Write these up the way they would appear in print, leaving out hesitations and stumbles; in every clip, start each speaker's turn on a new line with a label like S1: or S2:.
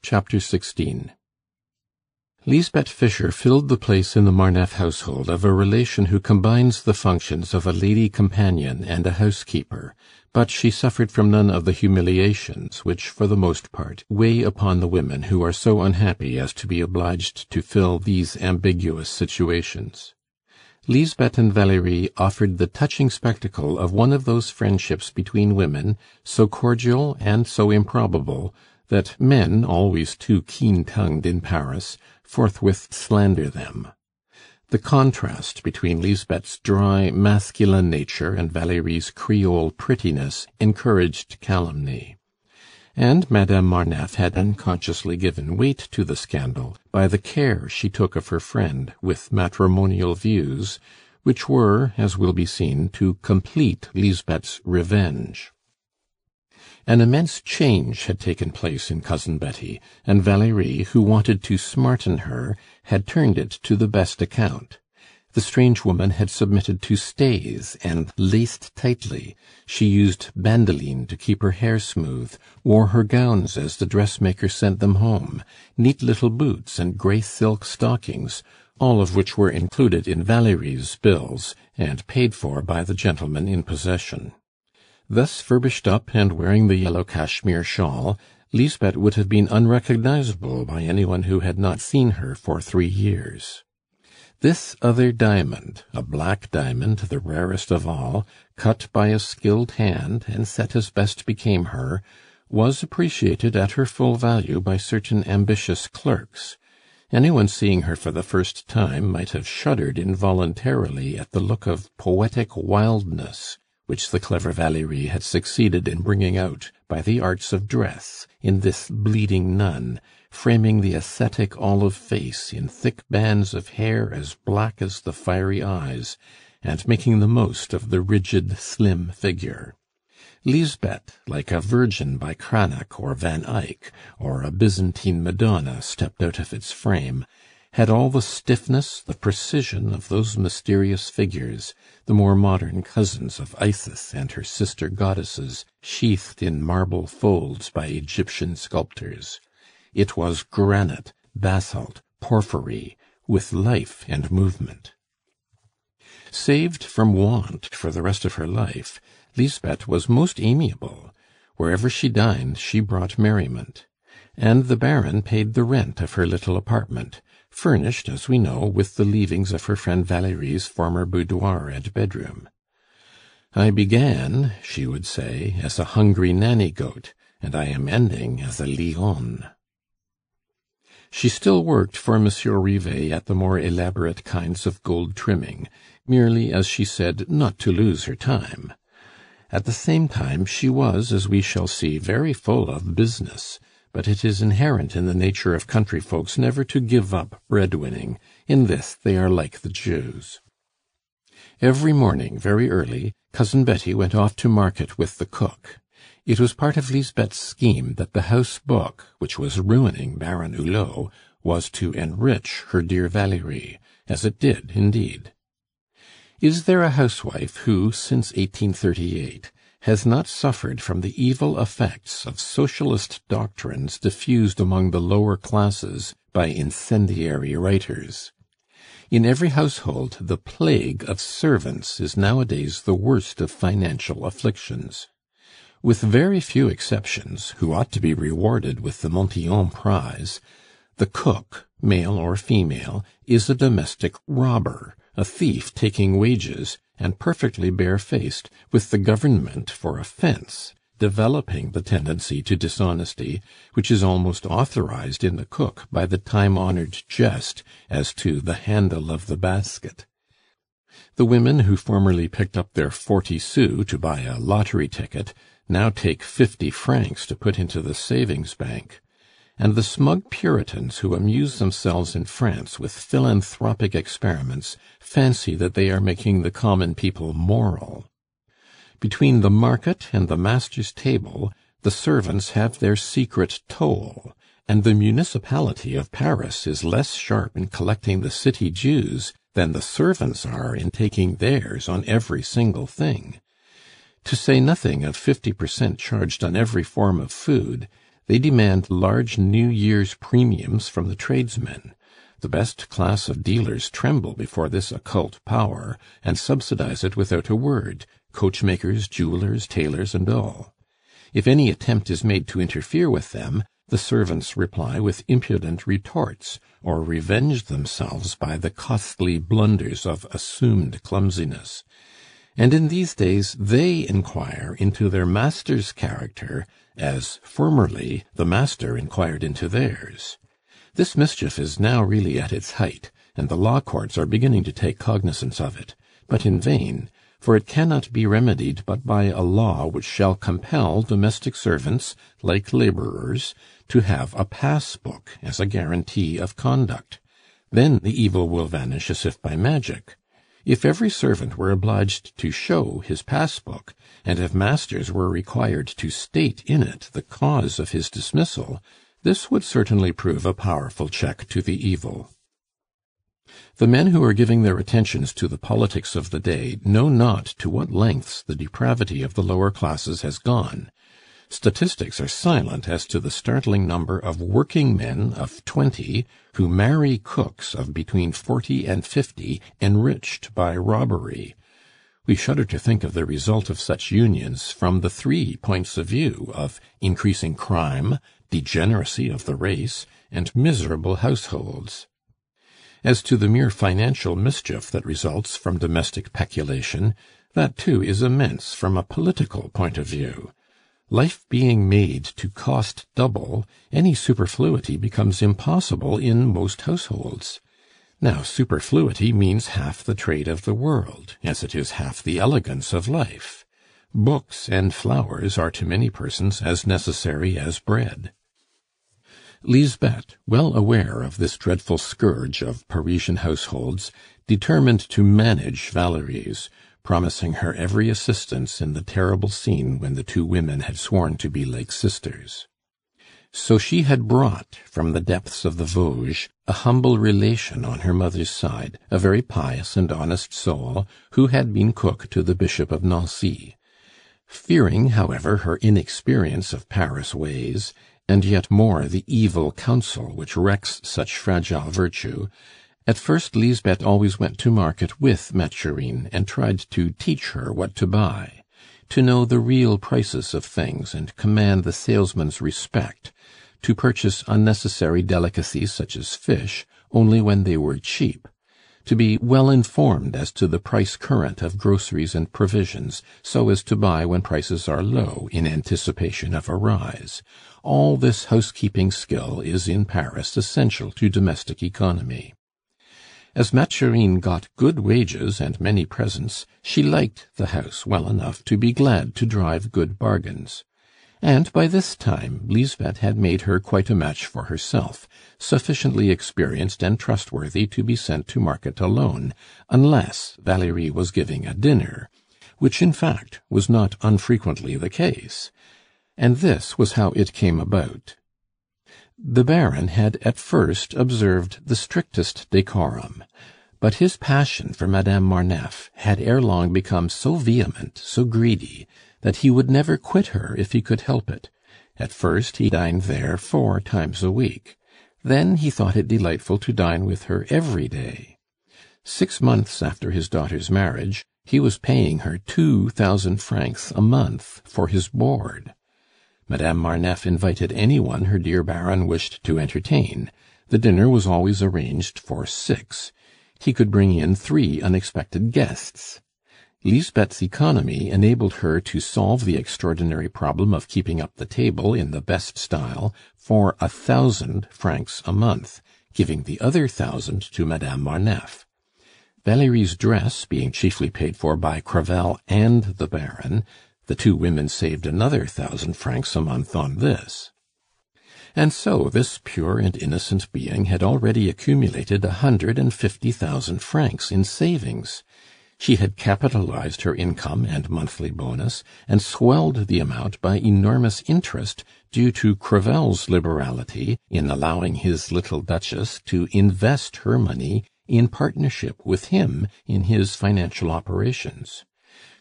S1: Chapter 16 Lisbeth Fischer filled the place in the Marneffe household of a relation who combines the functions of a lady companion and a housekeeper, but she suffered from none of the humiliations which, for the most part, weigh upon the women who are so unhappy as to be obliged to fill these ambiguous situations. Lisbeth and Valerie offered the touching spectacle of one of those friendships between women, so cordial and so improbable, that men, always too keen-tongued in Paris, forthwith slander them. The contrast between Lisbeth's dry, masculine nature and Valerie's Creole prettiness encouraged calumny. And Madame Marneffe had unconsciously given weight to the scandal by the care she took of her friend with matrimonial views, which were, as will be seen, to complete Lisbeth's revenge. An immense change had taken place in Cousin Betty, and Valerie, who wanted to smarten her, had turned it to the best account. The strange woman had submitted to stays and laced tightly. She used bandoline to keep her hair smooth, wore her gowns as the dressmaker sent them home, neat little boots and grey silk stockings, all of which were included in Valerie's bills and paid for by the gentleman in possession. Thus furbished up and wearing the yellow cashmere shawl, Lisbeth would have been unrecognizable by anyone who had not seen her for 3 years. This other diamond, a black diamond, the rarest of all, cut by a skilled hand and set as best became her, was appreciated at her full value by certain ambitious clerks. Anyone seeing her for the first time might have shuddered involuntarily at the look of poetic wildness which the clever Valerie had succeeded in bringing out by the arts of dress in this bleeding nun, framing the ascetic olive face in thick bands of hair as black as the fiery eyes, and making the most of the rigid, slim figure. Lisbeth, like a Virgin by Cranach or Van Eyck, or a Byzantine Madonna stepped out of its frame, had all the stiffness, the precision of those mysterious figures, the more modern cousins of Isis and her sister goddesses, sheathed in marble folds by Egyptian sculptors. It was granite, basalt, porphyry, with life and movement. Saved from want for the rest of her life, Lisbeth was most amiable. Wherever she dined, she brought merriment. And the Baron paid the rent of her little apartment, furnished, as we know, with the leavings of her friend Valerie's former boudoir and bedroom. "I began," she would say, "as a hungry nanny-goat, and I am ending as a lionne." She still worked for Monsieur Rivet at the more elaborate kinds of gold trimming, merely, as she said, not to lose her time. At the same time she was, as we shall see, very full of business. But it is inherent in the nature of country folks never to give up bread-winning. In this they are like the Jews. Every morning, very early, Cousin Betty went off to market with the cook. It was part of Lisbeth's scheme that the house book, which was ruining Baron Hulot, was to enrich her dear Valerie, as it did indeed. Is there a housewife who, since 1838, has not suffered from the evil effects of socialist doctrines diffused among the lower classes by incendiary writers? In every household the plague of servants is nowadays the worst of financial afflictions. With very few exceptions, who ought to be rewarded with the Montyon prize, the cook, male or female, is a domestic robber, a thief taking wages, and perfectly barefaced, with the government for a fence, developing the tendency to dishonesty, which is almost authorized in the cook by the time-honored jest as to the handle of the basket. The women who formerly picked up their 40 sous to buy a lottery ticket now take 50 francs to put into the savings bank. And the smug Puritans who amuse themselves in France with philanthropic experiments fancy that they are making the common people moral. Between the market and the master's table, the servants have their secret toll, and the municipality of Paris is less sharp in collecting the city dues than the servants are in taking theirs on every single thing. To say nothing of 50% charged on every form of food, They demand large New Year's premiums from the tradesmen. The best class of dealers tremble before this occult power, and subsidize it without a word, coachmakers, jewelers, tailors, and all. If any attempt is made to interfere with them, the servants reply with impudent retorts, or revenge themselves by the costly blunders of assumed clumsiness. And in these days they inquire into their master's character, as formerly the master inquired into theirs. This mischief is now really at its height, and the law courts are beginning to take cognizance of it, but in vain, for it cannot be remedied but by a law which shall compel domestic servants, like laborers, to have a pass-book as a guarantee of conduct. Then the evil will vanish as if by magic. If every servant were obliged to show his pass-book, and if masters were required to state in it the cause of his dismissal, this would certainly prove a powerful check to the evil. The men who are giving their attentions to the politics of the day know not to what lengths the depravity of the lower classes has gone. Statistics are silent as to the startling number of working men of 20 who marry cooks of between 40 and 50, enriched by robbery. We shudder to think of the result of such unions from the 3 points of view of increasing crime, degeneracy of the race, and miserable households. As to the mere financial mischief that results from domestic peculation, that too is immense from a political point of view. Life being made to cost double, any superfluity becomes impossible in most households. Now, superfluity means half the trade of the world, as it is half the elegance of life. Books and flowers are to many persons as necessary as bread. Lisbeth, well aware of this dreadful scourge of Parisian households, determined to manage Valerie's, promising her every assistance in the terrible scene when the two women had sworn to be like sisters. So she had brought from the depths of the Vosges a humble relation on her mother's side, a very pious and honest soul, who had been cook to the Bishop of Nancy. Fearing, however, her inexperience of Paris ways, and yet more the evil counsel which wrecks such fragile virtue, at first Lisbeth always went to market with Mathurine, and tried to teach her what to buy, to know the real prices of things and command the salesman's respect, to purchase unnecessary delicacies such as fish only when they were cheap, to be well informed as to the price current of groceries and provisions, so as to buy when prices are low in anticipation of a rise. All this housekeeping skill is in Paris essential to domestic economy. As Mathurine got good wages and many presents, she liked the house well enough to be glad to drive good bargains. And by this time Lisbeth had made her quite a match for herself, sufficiently experienced and trustworthy to be sent to market alone, unless Valerie was giving a dinner, which in fact was not unfrequently the case. And this was how it came about. The Baron had at first observed the strictest decorum, but his passion for Madame Marneffe had ere long become so vehement, so greedy, that he would never quit her if he could help it. At first he dined there 4 times a week. Then he thought it delightful to dine with her every day. 6 months after his daughter's marriage, he was paying her 2,000 francs a month for his board. Madame Marneffe invited anyone her dear Baron wished to entertain. The dinner was always arranged for 6. He could bring in 3 unexpected guests. Lisbeth's economy enabled her to solve the extraordinary problem of keeping up the table in the best style for 1,000 francs a month, giving the other 1,000 to Madame Marneffe. Valerie's dress being chiefly paid for by Crevel and the Baron, the 2 women saved another 1,000 francs a month on this. And so this pure and innocent being had already accumulated 150,000 francs in savings. She had capitalized her income and monthly bonus, and swelled the amount by enormous interest due to Crevel's liberality in allowing his little duchess to invest her money in partnership with him in his financial operations.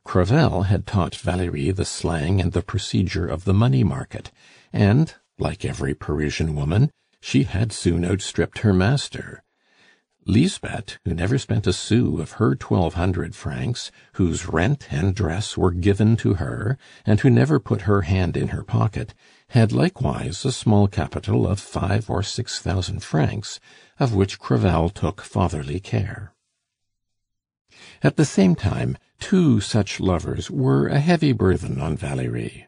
S1: Crevel had taught Valerie the slang and the procedure of the money market, and, Like every Parisian woman, she had soon outstripped her master. Lisbeth, who never spent a sou of her 1,200 francs, whose rent and dress were given to her, and who never put her hand in her pocket, had likewise a small capital of 5,000 or 6,000 francs, of which Crevel took fatherly care. At the same time, two such lovers were a heavy burthen on Valerie.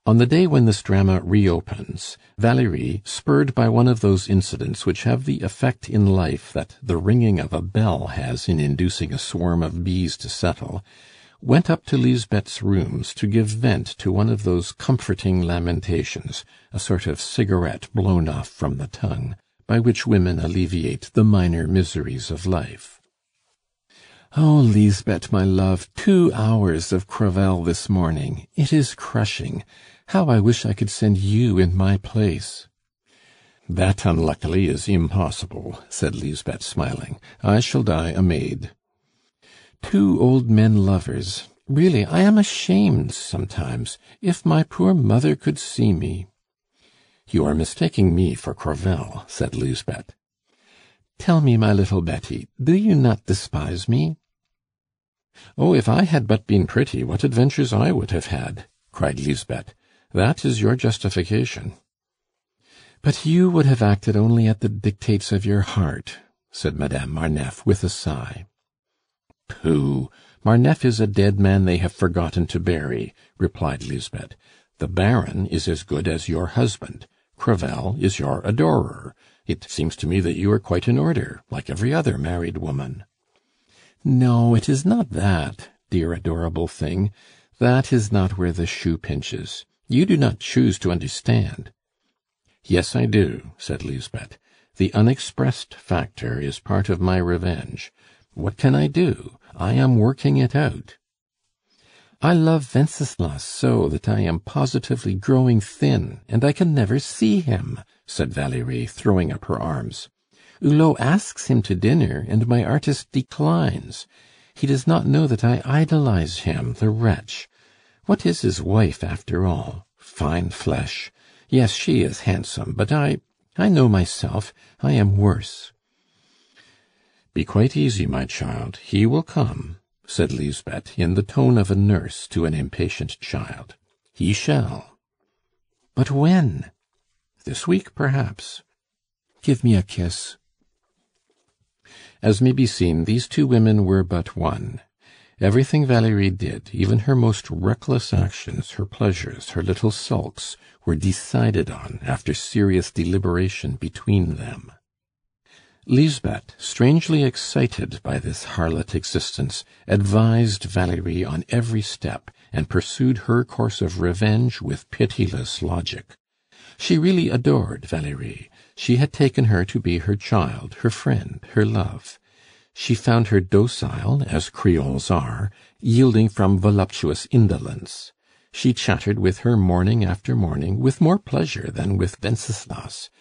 S1: On the day when this drama reopens, Valerie, spurred by one of those incidents which have the effect in life that the ringing of a bell has in inducing a swarm of bees to settle, went up to Lisbeth's rooms to give vent to one of those comforting lamentations, a sort of cigarette blown off from the tongue, by which women alleviate the minor miseries of life. "Oh, Lisbeth, my love, 2 hours of Crevel this morning. It is crushing. How I wish I could send you in my place." "That, unluckily, is impossible," said Lisbeth, smiling. "I shall die a maid." "Two old men lovers. Really, I am ashamed sometimes. If my poor mother could see me!" "You are mistaking me for Crevel," said Lisbeth. "Tell me, my little Betty, do you not despise me?" "Oh, if I had but been pretty, what adventures I would have had!" cried Lisbeth. "That is your justification." "But you would have acted only at the dictates of your heart," said Madame Marneffe with a sigh. "Pooh! Marneffe is a dead man they have forgotten to bury," replied Lisbeth. "The Baron is as good as your husband. Crevel is your adorer. It seems to me that you are quite in order, like every other married woman." "No, it is not that, dear adorable thing. That is not where the shoe pinches. You do not choose to understand." "Yes, I do," said Lisbeth. "The unexpressed factor is part of my revenge. What can I do? I am working it out." "I love Wenceslas so that I am positively growing thin, and I can never see him," said Valerie, throwing up her arms. "Hulot asks him to dinner, and my artist declines. He does not know that I idolize him, the wretch. What is his wife, after all? Fine flesh. Yes, she is handsome, but I know myself. I am worse." "Be quite easy, my child. He will come," said Lisbeth, in the tone of a nurse to an impatient child. "He shall." "But when?" "This week, perhaps." "Give me a kiss." As may be seen, these two women were but one. Everything Valerie did, even her most reckless actions, her pleasures, her little sulks, were decided on after serious deliberation between them. Lisbeth, strangely excited by this harlot existence, advised Valerie on every step, and pursued her course of revenge with pitiless logic. She really adored Valerie. She had taken her to be her child, her friend, her love. She found her docile, as Creoles are, yielding from voluptuous indolence. She chattered with her morning after morning, with more pleasure than with Wenceslas.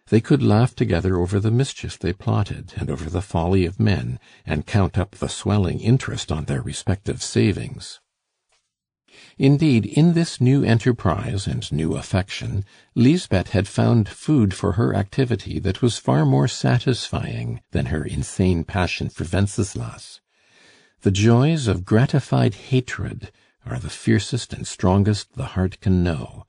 S1: They could laugh together over the mischief they plotted, and over the folly of men, and count up the swelling interest on their respective savings. Indeed, in this new enterprise and new affection, Lisbeth had found food for her activity that was far more satisfying than her insane passion for Wenceslas. The joys of gratified hatred are the fiercest and strongest the heart can know.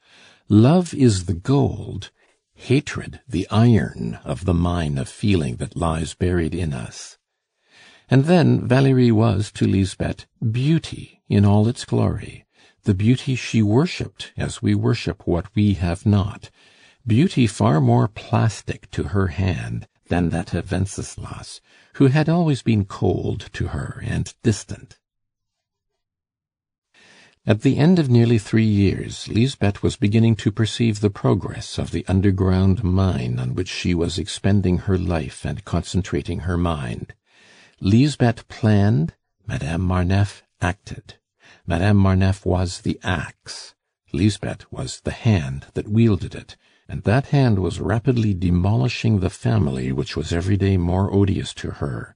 S1: Love is the gold, hatred the iron of the mine of feeling that lies buried in us. And then Valerie was to Lisbeth beauty in all its glory. The beauty she worshipped as we worship what we have not, beauty far more plastic to her hand than that of Wenceslas, who had always been cold to her and distant. At the end of nearly 3 years, Lisbeth was beginning to perceive the progress of the underground mine on which she was expending her life and concentrating her mind. Lisbeth planned, Madame Marneffe acted. Madame Marneffe was the axe, Lisbeth was the hand that wielded it, and that hand was rapidly demolishing the family which was every day more odious to her.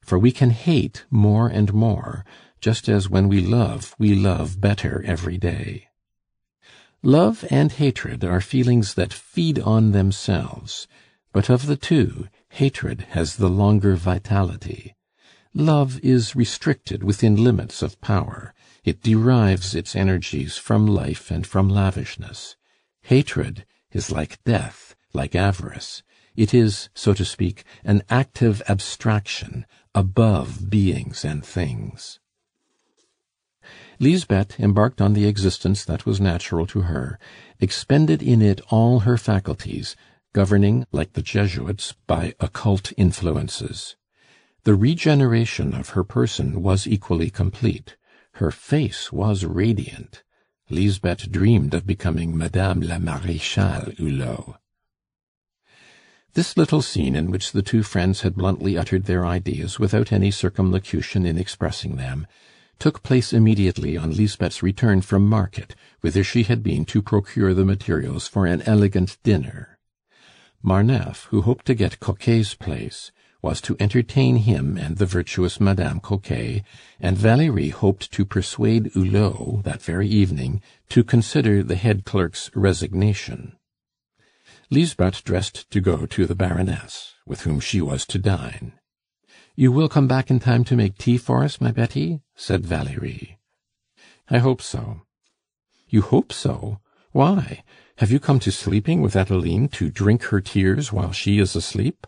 S1: For we can hate more and more, just as when we love better every day. Love and hatred are feelings that feed on themselves, but of the two, hatred has the longer vitality. Love is restricted within limits of power. It derives its energies from life and from lavishness. Hatred is like death, like avarice. It is, so to speak, an active abstraction, above beings and things. Lisbeth, embarked on the existence that was natural to her, expended in it all her faculties, governing, like the Jesuits, by occult influences. The regeneration of her person was equally complete. Her face was radiant. Lisbeth dreamed of becoming Madame la Maréchale Hulot. This little scene, in which the two friends had bluntly uttered their ideas without any circumlocution in expressing them, took place immediately on Lisbeth's return from market, whither she had been to procure the materials for an elegant dinner. Marneffe, who hoped to get Coquet's place, was to entertain him and the virtuous Madame Coquet, and Valerie hoped to persuade Hulot, that very evening, to consider the head clerk's resignation. Lisbeth dressed to go to the Baroness, with whom she was to dine. "You will come back in time to make tea for us, my Betty?" said Valerie. "I hope so." "You hope so? Why? Have you come to sleeping with Adeline to drink her tears while she is asleep?"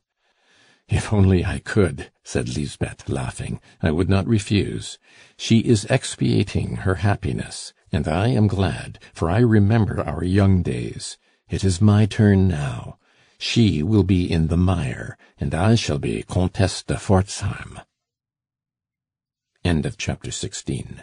S1: "If only I could," said Lisbeth, laughing, "I would not refuse. She is expiating her happiness, and I am glad, for I remember our young days. It is my turn now. She will be in the mire, and I shall be Comtesse de Pforzheim." End of chapter 16.